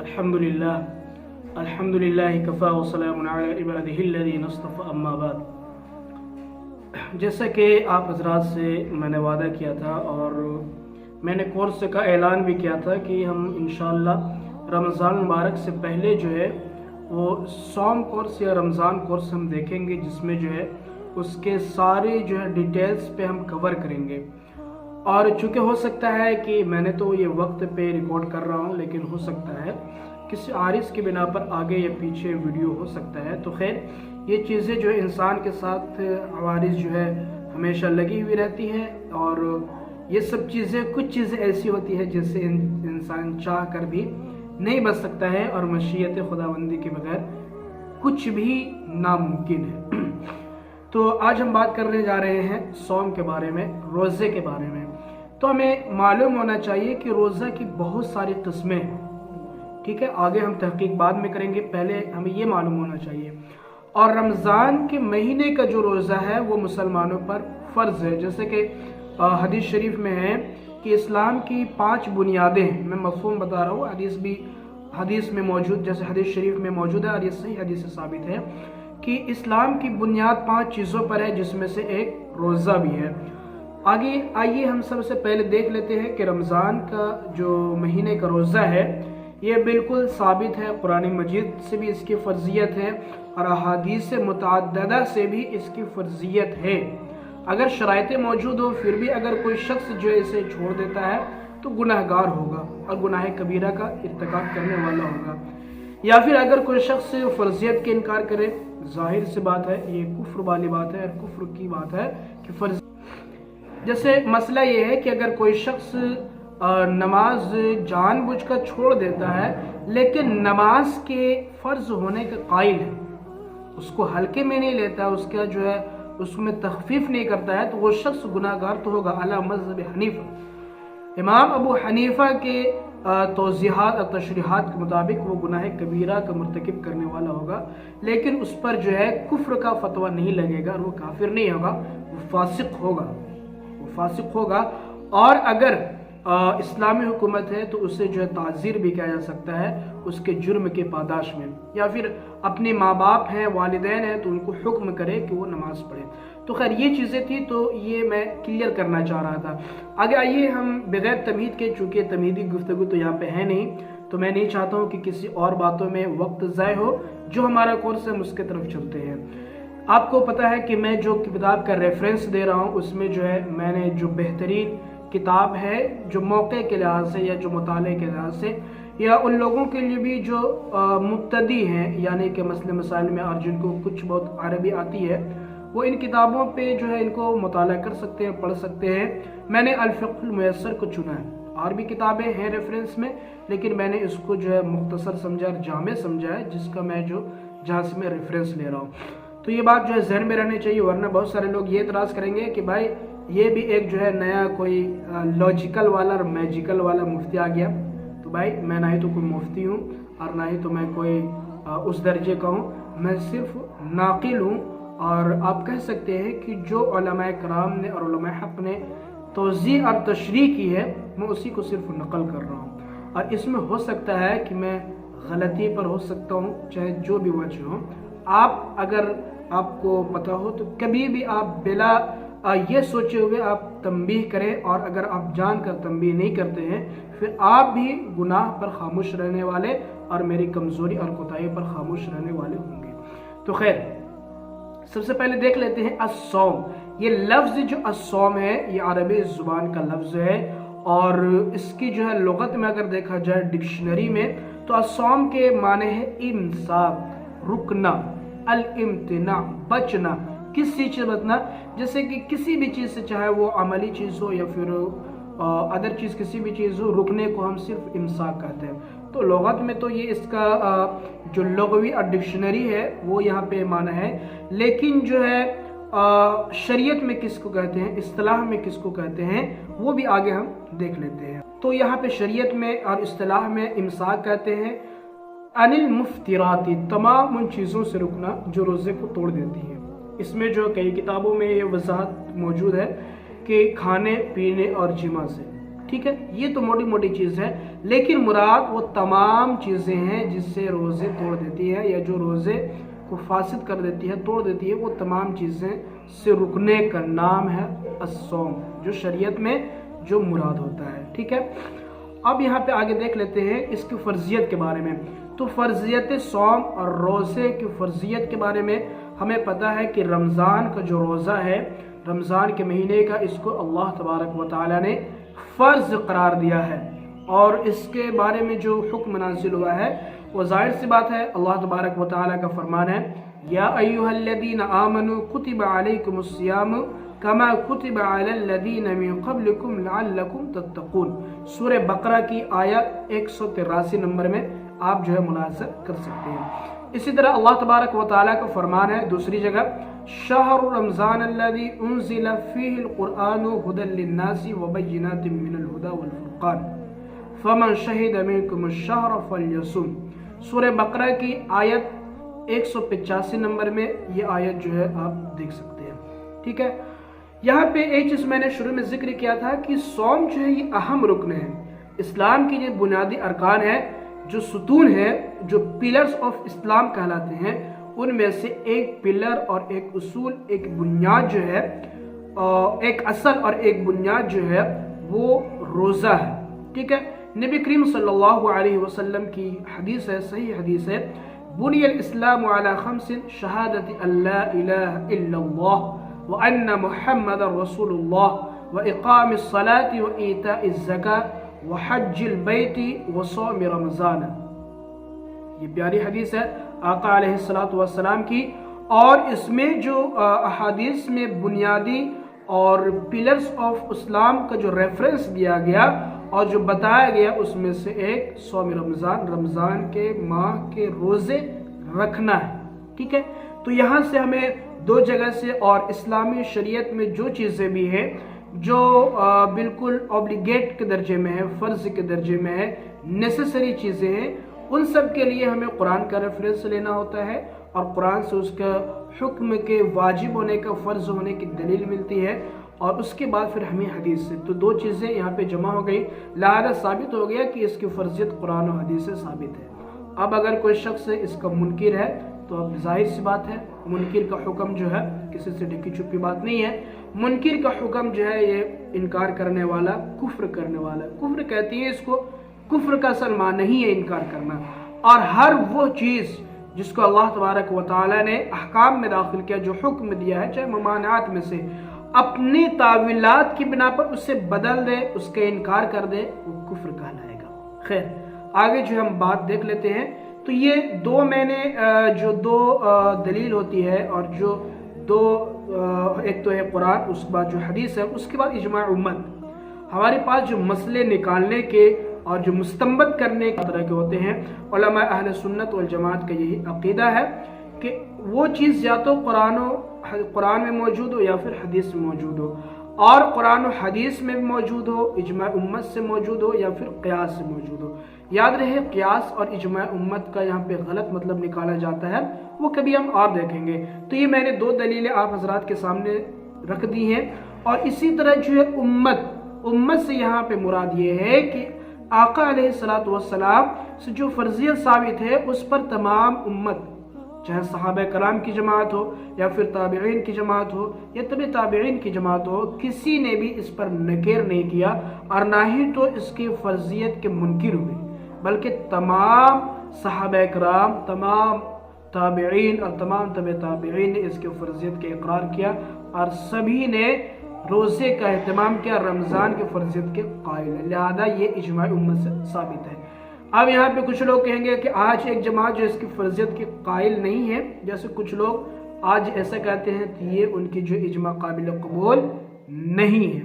अल्हम्दुलिल्लाह कफ़ा व सलामुन अला इबादिही अल्लज़ीना इस्तफ़ा अम्मा बाद। जैसा कि आप हज़रात से मैंने वादा किया था और मैंने कोर्स का ऐलान भी किया था कि हम इंशाअल्लाह रमज़ान मुबारक से पहले जो है वो सौम कोर्स या रमज़ान कोर्स हम देखेंगे, जिसमें जो है उसके सारे जो है डिटेल्स पे हम कवर करेंगे। और चूँकि हो सकता है कि मैंने तो ये वक्त पे रिकॉर्ड कर रहा हूँ, लेकिन हो सकता है किसी आरिज़ की बिना पर आगे या पीछे वीडियो हो सकता है। तो खैर ये चीज़ें जो है इंसान के साथ आवारिज़ जो है हमेशा लगी हुई रहती हैं, और ये सब चीज़ें कुछ चीज़ें ऐसी होती है जिससे इंसान चाह कर भी नहीं बच सकता है, और मशीयत खुदाबंदी के बगैर कुछ भी नामुमकिन है। तो आज हम बात करने जा रहे हैं सौम के बारे में, रोज़े के बारे में। तो हमें मालूम होना चाहिए कि रोज़ा की बहुत सारी किस्में हैं, ठीक है। आगे हम तहकीक बाद में करेंगे, पहले हमें ये मालूम होना चाहिए। और रमज़ान के महीने का जो रोज़ा है वो मुसलमानों पर फ़र्ज़ है। जैसे कि हदीस शरीफ में है कि इस्लाम की 5 बुनियादें, मैं मफ़हूम बता रहा हूँ, हदीस में मौजूद, जैसे हदीस शरीफ में मौजूद है और ये सही हदीस से साबित है कि इस्लाम की बुनियाद 5 चीज़ों पर है, जिसमें से एक रोज़ा भी है। आगे आइए हम सबसे पहले देख लेते हैं कि रमज़ान का जो महीने का रोज़ा है ये बिल्कुल साबित है, कुरान मजीद से भी इसकी फ़र्ज़ियत है और अहादीस मुतअद्दिदा से भी इसकी फ़र्ज़ियत है। अगर शराइतें मौजूद हो फिर भी अगर कोई शख्स जो इसे छोड़ देता है तो गुनहगार होगा और गुनाह कबीरा का इर्तिकाब करने वाला होगा। या फिर अगर कोई शख्स फ़र्ज़ियत के इनकार करे, ज़ाहिर सी बात है ये कुफ्र वाली बात है, और कुफ्र की बात है कि फ़र्ज़, जैसे मसला ये है कि अगर कोई शख्स नमाज जानबूझकर छोड़ देता है लेकिन नमाज के फ़र्ज़ होने का कायल है, उसको हल्के में नहीं लेता, उसका जो है उसमें तख़फ़ीफ़ नहीं करता है, तो वो शख्स गुनाहगार तो होगा अला मज़हब हनीफ़ा। इमाम अबू हनीफ़ा के तौज़ीहात और तशरीहात के मुताबिक वो गुनाह कबीरा का मुर्तकिब करने वाला होगा, लेकिन उस पर जो है कुफ्र का फतवा नहीं लगेगा और वो काफिर नहीं होगा, वो फासिक होगा। और अगर इस्लामी हुकूमत है तो उससे जो है ताज़ीर भी किया जा सकता है उसके जुर्म के पादाश में, या फिर अपने माँ बाप हैं, वालिदैन हैं, तो उनको हुक्म करे कि वो नमाज़ पढ़े। तो खैर ये चीज़ें थी, तो ये मैं क्लियर करना चाह रहा था। आगे आइए हम बगैर तमहीद के, चूँकि तमहीदी गुफ्तगू तो यहाँ पे है नहीं, तो मैं नहीं चाहता हूँ कि किसी और बातों में वक्त ज़ाय हो। जो हमारा कोर्स है हम उसके तरफ चलते हैं। आपको पता है कि मैं जो किताब का रेफरेंस दे रहा हूँ उसमें जो है मैंने जो बेहतरीन किताब है, जो मौके के लिहाज से या जो मुताले के लिहाज से, या उन लोगों के लिए भी जो मुब्तदी हैं, यानी कि मसले मसाइल में और जिनको कुछ बहुत अरबी आती है, वो इन किताबों पे जो है इनको मुताला कर सकते हैं, पढ़ सकते हैं। मैंने अल-फ़िक़्हुल मुयस्सर को चुना है, और भी किताबें हैं रेफरेंस में, लेकिन मैंने इसको जो है मुख्तसर समझा, जामे समझा है, जिसका मैं जहाँ से मैं रेफरेंस ले रहा हूँ। तो ये बात जो है जहन में रहनी चाहिए, वरना बहुत सारे लोग ये एतराज़ करेंगे कि भाई ये भी एक जो है नया कोई लॉजिकल वाला और मैजिकल वाला मुफ्ती आ गया। तो भाई मैं ना ही तो कोई मुफ्ती हूँ और ना ही तो मैं कोई उस दर्जे का हूँ, मैं सिर्फ नाकिल हूँ। और आप कह सकते हैं कि जो उलमाए कराम ने और उलमाए हक़ ने तौज़ीह और तशरीह की है, मैं उसी को सिर्फ नकल कर रहा हूँ। और इसमें हो सकता है कि मैं गलती पर हो सकता हूँ, चाहे जो भी वजह हो। आप अगर आपको पता हो तो कभी भी आप बिला ये सोचे हुए आप तंबीह करें, और अगर आप जानकर तंबीह नहीं करते हैं फिर आप भी गुनाह पर खामोश रहने वाले और मेरी कमज़ोरी और कोताही पर खामोश रहने वाले होंगे। तो खैर सबसे पहले देख लेते हैं अस्सौम। ये लफ्ज़ जो अस्सौम है ये अरबी ज़ुबान का लफ्ज़ है, और इसकी जो है लुगत में अगर देखा जाए डिक्शनरी में तो अस्सौम के माने है इम्साक, रुकना, अल इम्तिना, बचना। किस चीज़ से बचना? जैसे कि किसी भी चीज़ से, चाहे वो अमली चीज़ हो या फिर अदर चीज़, किसी भी चीज़ हो, रुकने को हम सिर्फ इम्साक कहते हैं। तो लुगत में तो ये इसका जो लुग़वी और डिक्शनरी है वो यहाँ पे माना है, लेकिन जो है शरीयत में किसको कहते हैं, इस्तिलाह में किसको कहते हैं, वो भी आगे हम देख लेते हैं। तो यहाँ पे शरीयत में और इस्तिलाह में इम्साक कहते हैं अनिल मुफ्तिराती, तमाम उन चीज़ों से रुकना जो रोज़े को तोड़ देती हैं। इसमें जो कई किताबों में ये वजाहत मौजूद है कि खाने पीने और जिमा से, ٹھیک ہے، یہ تو موٹی موٹی چیز ہے، لیکن مراد وہ تمام چیزیں ہیں جس سے روزے توڑ دیتی ہے یا جو روزے کو فاسد کر دیتی ہے، توڑ دیتی ہے، وہ تمام چیزیں سے رکنے کا نام ہے الصوم، جو شریعت میں جو مراد ہوتا ہے، ٹھیک ہے۔ اب یہاں پہ آگے دیکھ لیتے ہیں اس کی فرضیت کے بارے میں۔ تو فرضیت صوم اور روزے کی فرضیت کے بارے میں ہمیں پتہ ہے کہ رمضان کا جو روزہ ہے، رمضان کے مہینے کا، اس کو اللہ تبارک و تعالیٰ نے فرض قرار دیا ہے، اور اس کے بارے میں جو حکم نازل ہوا ہے وہ ظاہر سی بات ہے، اللہ تبارک و تعالیٰ کا فرمان ہے یا ایھا الذین آمنوا کتب علیکم الصیام کما کتب علی الذین من قبلکم لعلکم تتقون، سورہ بقرہ کی آیت 183 نمبر میں آپ جو ہے ملاحظہ کر سکتے ہیں۔ اسی طرح اللہ تبارک و تعالیٰ کا فرمان ہے دوسری جگہ شہر رمضان الذی انزل فیہ القرآن ھدی للناس وبینات من الھدی والفرقان فمن شہد منکم الشہر فلیصم، سورہ بقرہ کی آیت 185 نمبر میں یہ آیت جو ہے آپ دیکھ سکتے ہیں، ٹھیک ہے۔ یہاں پہ ایک چیز میں نے شروع میں ذکر کیا تھا کہ صوم جو ہے یہ اہم رکن ہے، اسلام کی جو بنیادی ارکان ہے، جو ستون ہے، جو پلرز آف اسلام کہلاتے ہیں، ان میں سے ایک پلر اور ایک اصول، ایک بنیاد جو ہے، ایک اصل اور ایک بنیاد جو ہے وہ روزہ ہے، ٹھیک ہے۔ نبی کریم صلی اللہ علیہ وسلم کی حدیث ہے، صحیح حدیث ہے، بنی الاسلام علی خمس شہادت ان لا الہ الا اللہ وان محمد رسول اللہ واقام الصلاة وایتاء الزکاة وحج البیت وصوم رمضان، یہ پیاری حدیث ہے آقا علیہ السلام کی، اور اس میں جو احادیث میں بنیادی اور پلرز آف اسلام کا جو ریفرنس دیا گیا اور جو بتایا گیا، اس میں سے ایک صوم رمضان، رمضان کے ماہ کے روزے رکھنا ہے، ٹھیک ہے۔ تو یہاں سے ہمیں دو جگہ سے، اور اسلامی شریعت میں جو چیزیں بھی ہیں جو بالکل اوبلیگیٹ کے درجے میں ہے، فرض کے درجے میں ہے، نیسیسری چیزیں ہیں، ان سب کے لیے ہمیں قرآن کا ریفرنس لینا ہوتا ہے، اور قرآن سے اس کا حکم کے واجب ہونے کا، فرض ہونے کی دلیل ملتی ہے، اور اس کے بعد پھر ہمیں حدیث سے، تو دو چیزیں یہاں پہ جمع ہو گئی، لہذا ثابت ہو گیا کہ اس کی فرضیت قرآن و حدیث سے ثابت ہے۔ اب اگر کوئی شخص اس کا منکر ہے تو اب ظاہر سی بات ہے، منکر کا حکم جو ہے کسی سے ڈھکی چھپی بات نہیں ہے، منکر کا حکم جو ہے یہ انکار کرنے والا، کفر کرنے والا، کفر کہتی ہے اس کو، کفر کا اصل معنی نہیں ہے انکار کرنا، اور ہر وہ چیز جس کو اللہ تبارک و تعالیٰ نے احکام میں داخل کیا، جو حکم دیا ہے، چاہے ممانعات میں سے، اپنی تعویلات کی بنا پر اسے بدل دے، اس کا انکار کر دے، وہ کفر کہلائے گا۔ خیر، آگے جو ہم بات دیکھ لیتے ہیں، تو یہ دو میں نے جو دو دلیل ہوتی ہے، اور جو دو، ایک تو ہے قرآن، اس کے بعد جو حدیث ہے، اس کے بعد اجماع امت، ہمارے پاس جو مسئلے نکالنے کے اور جو مستنبط کرنے کے طرح کے ہوتے ہیں، علماء اہل سنت والجماعت کا یہی عقیدہ ہے کہ وہ چیز یا تو قرآن میں موجود ہو یا پھر حدیث میں موجود ہو، اور قرآن و حدیث میں بھی موجود ہو، اجماع امت سے موجود ہو، یا پھر قیاس سے موجود ہو۔ یاد رہے قیاس اور اجماع امت کا یہاں پہ غلط مطلب نکالا جاتا ہے، وہ کبھی ہم اور دیکھیں گے۔ تو یہ میں نے دو دلیلیں آپ حضرات کے سامنے رکھ دی ہیں، اور اسی طرح جو ہے امت سے یہاں پہ مراد یہ ہے کہ آقا علیہ السلام سے جو فرضیت ثابت ہے، اس پر تمام امت، چاہے صحابہ کرام کی جماعت ہو یا پھر تابعین کی جماعت ہو یا تبع تابعین کی جماعت ہو، کسی نے بھی اس پر نکیر نہیں کیا، اور نہ ہی تو اس کی فرضیت کے منکر ہوئے، بلکہ تمام صحابہ کرام، تمام تابعین اور تمام تبع تابعین نے اس کے فرضیت کے اقرار کیا، اور سبھی نے روزے کا اہتمام کیا، رمضان کی فرضیت کے قائل ہے، لہذا یہ اجماع امت سے ثابت ہے۔ اب یہاں پہ کچھ لوگ کہیں گے کہ آج ایک جماعت جو اس کی فرضیت کی قائل نہیں ہے، جیسے کچھ لوگ آج ایسا کہتے ہیں کہ یہ ان کی جو اجماع قابل قبول نہیں ہے۔